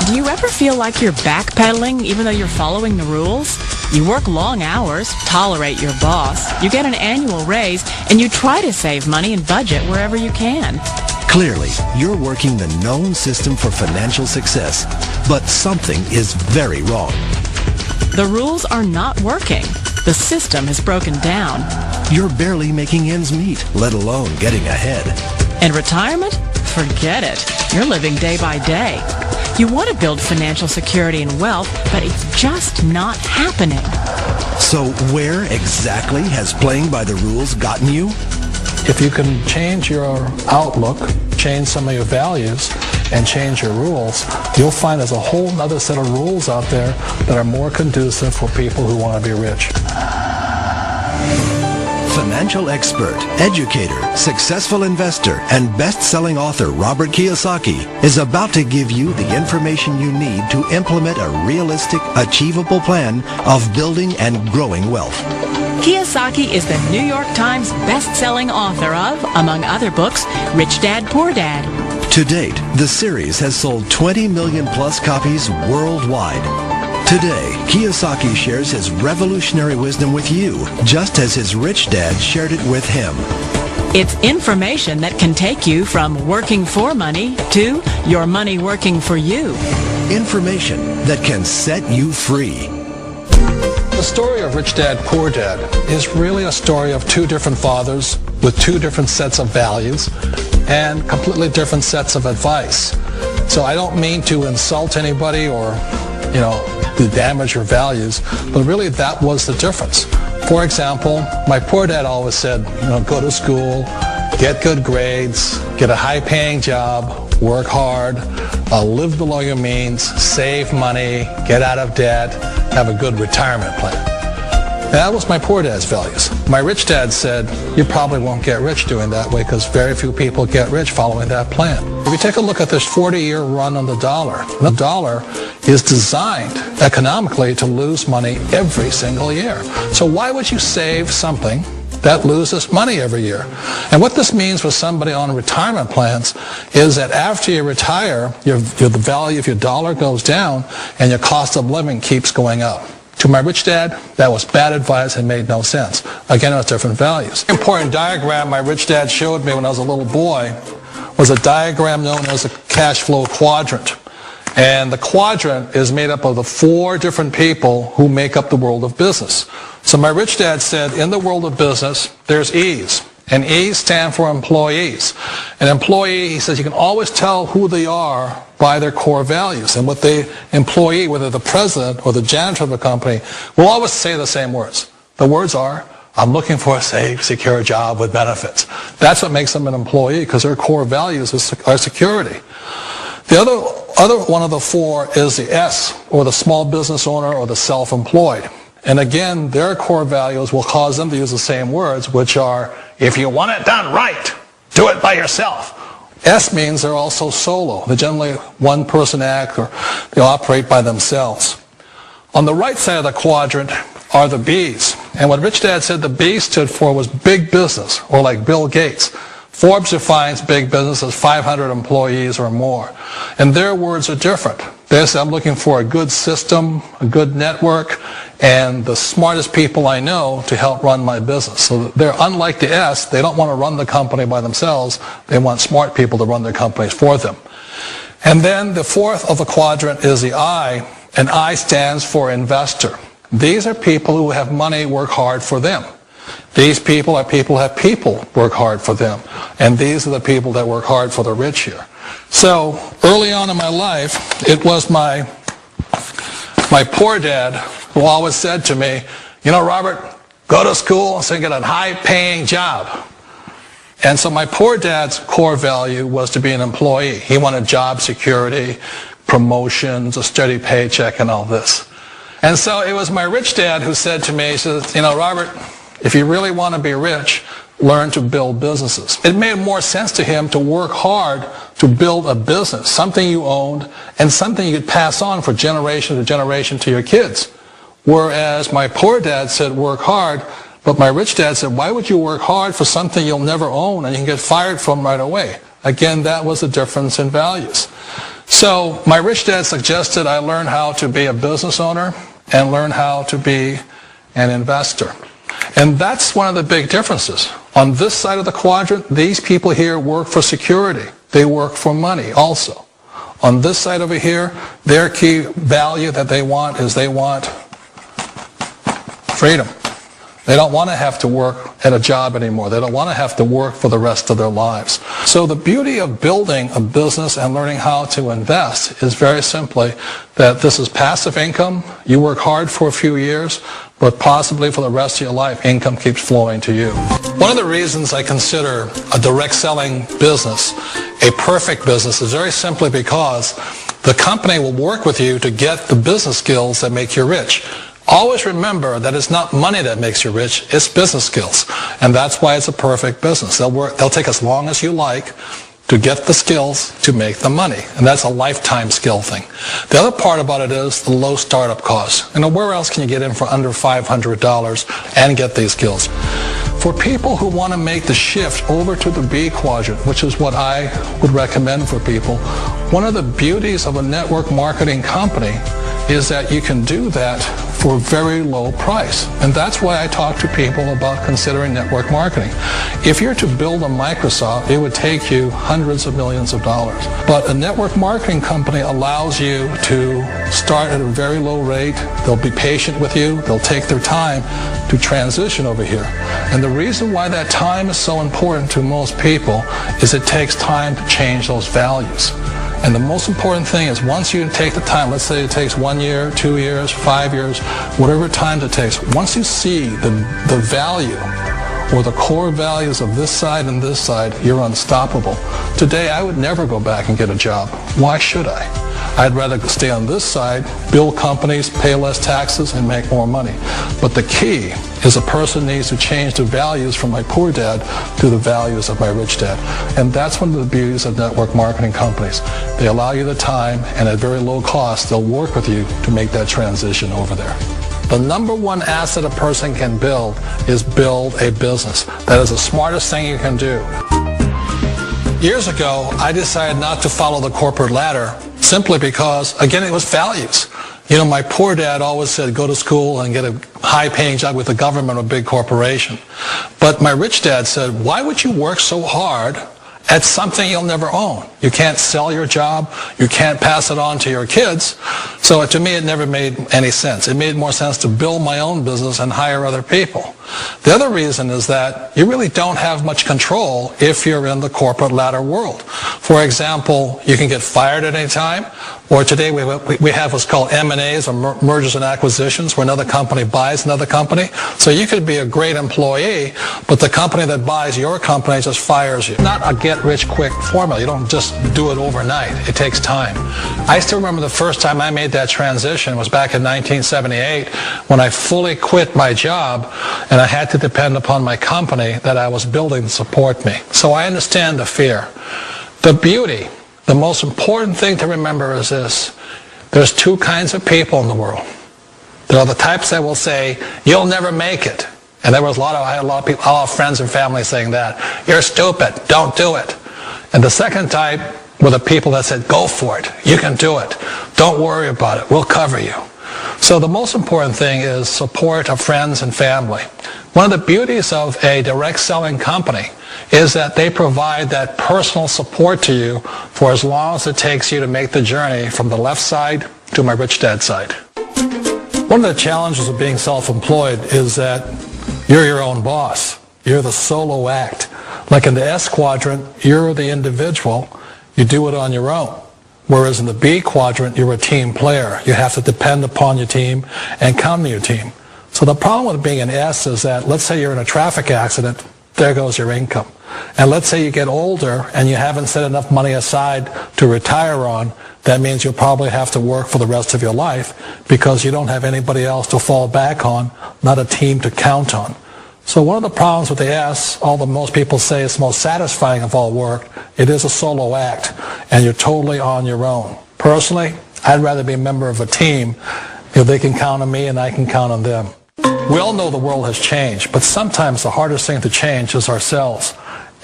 Do you ever feel like you're backpedaling even though you're following the rules? You work long hours, tolerate your boss, you get an annual raise, and you try to save money and budget wherever you can. Clearly, you're working the known system for financial success, but something is very wrong. The rules are not working. The system has broken down. You're barely making ends meet, let alone getting ahead. And retirement? Forget it. You're living day by day. You want to build financial security and wealth, but it's just not happening. So where exactly has playing by the rules gotten you? If you can change your outlook, change some of your values, and change your rules, you'll find there's a whole other set of rules out there that are more conducive for people who want to be rich. Financial expert, educator, successful investor, and best-selling author Robert Kiyosaki is about to give you the information you need to implement a realistic, achievable plan of building and growing wealth. Kiyosaki is the New York Times best-selling author of, among other books, Rich Dad, Poor Dad. To date, the series has sold 20 million plus copies worldwide. Today, Kiyosaki shares his revolutionary wisdom with you, just as his rich dad shared it with him. It's information that can take you from working for money to your money working for you. Information that can set you free. The story of Rich Dad, Poor Dad is really a story of two different fathers with two different sets of values and completely different sets of advice. So I don't mean to insult anybody or, to damage your values, but really that was the difference. For example, my poor dad always said, go to school, get good grades, get a high-paying job, work hard, live below your means, save money, get out of debt, have a good retirement plan. And that was my poor dad's values. My rich dad said, you probably won't get rich doing that way because very few people get rich following that plan. If you take a look at this 40-year run on the dollar is designed economically to lose money every single year. So why would you save something that loses money every year? And what this means for somebody on retirement plans is that after you retire, the value of your dollar goes down and your cost of living keeps going up. To my rich dad, that was bad advice and made no sense. Again, it was different values. An important diagram my rich dad showed me when I was a little boy was a diagram known as a cash flow quadrant. And the quadrant is made up of the four different people who make up the world of business. So my rich dad said, in the world of business, there's E's. And E's stand for employees. An employee, he says, you can always tell who they are by their core values. And what the employee, whether the president or the janitor of the company, will always say the same words. The words are, I'm looking for a safe, secure job with benefits. That's what makes them an employee, because their core values are security. The other one of the four is the S, or the small business owner or the self-employed. And again, their core values will cause them to use the same words, which are, if you want it done right, do it by yourself. S means they're also solo. They're generally one-person act, or they operate by themselves. On the right side of the quadrant are the B's. And what Rich Dad said the B stood for was big business, or like Bill Gates. Forbes defines big business as 500 employees or more. And their words are different. They say, I'm looking for a good system, a good network, and the smartest people I know to help run my business. So they're unlike the S. They don't want to run the company by themselves. They want smart people to run their companies for them. And then the fourth of the quadrant is the I, and I stands for investor. These are people who have money work hard for them. These people are people who have people work hard for them. And these are the people that work hard for the rich here. So early on in my life, it was my poor dad who always said to me, Robert, go to school so you get a high-paying job. And so my poor dad's core value was to be an employee. He wanted job security, promotions, a steady paycheck, and all this. And so it was my rich dad who said to me, he says, Robert, if you really want to be rich, learn to build businesses. It made more sense to him to work hard to build a business, something you owned, and something you could pass on for generation to generation to your kids. Whereas my poor dad said work hard, but my rich dad said, why would you work hard for something you'll never own and you can get fired from right away? Again, that was the difference in values. So my rich dad suggested I learn how to be a business owner and learn how to be an investor. And that's one of the big differences. On this side of the quadrant, these people here work for security. They work for money also. On this side over here, their key value that they want is they want freedom. They don't want to have to work at a job anymore. They don't want to have to work for the rest of their lives. So the beauty of building a business and learning how to invest is very simply that this is passive income. You work hard for a few years, but possibly for the rest of your life, income keeps flowing to you. One of the reasons I consider a direct selling business a perfect business is very simply because the company will work with you to get the business skills that make you rich. Always remember that it's not money that makes you rich, it's business skills. And that's why it's a perfect business. They'll take as long as you like to get the skills to make the money. And that's a lifetime skill thing. The other part about it is the low startup cost. You know, where else can you get in for under $500 and get these skills? For people who want to make the shift over to the B quadrant, which is what I would recommend for people, one of the beauties of a network marketing company is that you can do that for a very low price. And that's why I talk to people about considering network marketing. If you're to build a Microsoft, it would take you hundreds of millions of dollars. But a network marketing company allows you to start at a very low rate. They'll be patient with you. They'll take their time to transition over here. And the reason why that time is so important to most people is it takes time to change those values. And the most important thing is once you take the time, let's say it takes 1 year, 2 years, 5 years, whatever time it takes, once you see the value or the core values of this side and this side, you're unstoppable. Today, I would never go back and get a job. Why should I? I'd rather stay on this side, build companies, pay less taxes, and make more money. But the key is a person needs to change the values from my poor dad to the values of my rich dad. And that's one of the beauties of network marketing companies. They allow you the time, and at very low cost, they'll work with you to make that transition over there. The number one asset a person can build is build a business. That is the smartest thing you can do. Years ago, I decided not to follow the corporate ladder simply because, again, it was values. You know, my poor dad always said, go to school and get a high-paying job with the government or a big corporation. But my rich dad said, why would you work so hard at something you'll never own? You can't sell your job. You can't pass it on to your kids. So to me, it never made any sense. It made more sense to build my own business and hire other people. The other reason is that you really don't have much control if you're in the corporate ladder world. For example, you can get fired at any time, or today we have what's called M&As, or mergers and acquisitions, where another company buys another company. So you could be a great employee, but the company that buys your company just fires you. Not a get-rich-quick formula. You don't just do it overnight. It takes time. I still remember the first time I made that transition was back in 1978 when I fully quit my job and I had to depend upon my company that I was building to support me. So I understand the fear. The beauty, the most important thing to remember is this. There's two kinds of people in the world. There are the types that will say, you'll never make it. And I had a lot of people, a lot of friends and family saying that. You're stupid. Don't do it. And the second type were the people that said, go for it. You can do it. Don't worry about it. We'll cover you. So the most important thing is support of friends and family. One of the beauties of a direct selling company is that they provide that personal support to you for as long as it takes you to make the journey from the left side to my rich dad side. One of the challenges of being self-employed is that you're your own boss. You're the solo act. Like in the S quadrant, you're the individual. You do it on your own. Whereas in the B quadrant, you're a team player. You have to depend upon your team and count on your team. So the problem with being an S is that, let's say you're in a traffic accident, there goes your income. And let's say you get older and you haven't set enough money aside to retire on, that means you'll probably have to work for the rest of your life because you don't have anybody else to fall back on, not a team to count on. So one of the problems with the S, although most people say it's the most satisfying of all work, it is a solo act, and you're totally on your own. Personally, I'd rather be a member of a team if they can count on me and I can count on them. We all know the world has changed, but sometimes the hardest thing to change is ourselves.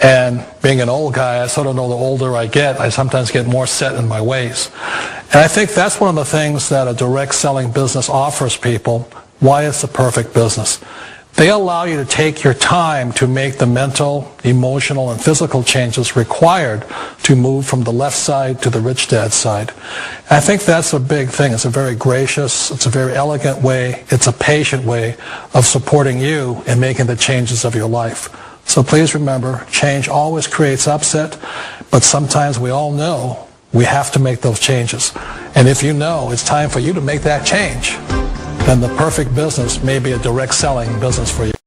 And being an old guy, I sort of know the older I get, I sometimes get more set in my ways. And I think that's one of the things that a direct selling business offers people, why it's the perfect business. They allow you to take your time to make the mental, emotional, and physical changes required to move from the left side to the rich dad side. And I think that's a big thing. It's a very gracious, it's a very elegant way, it's a patient way of supporting you in making the changes of your life. So please remember, change always creates upset, but sometimes we all know we have to make those changes. And if you know it's time for you to make that change, then the perfect business may be a direct selling business for you.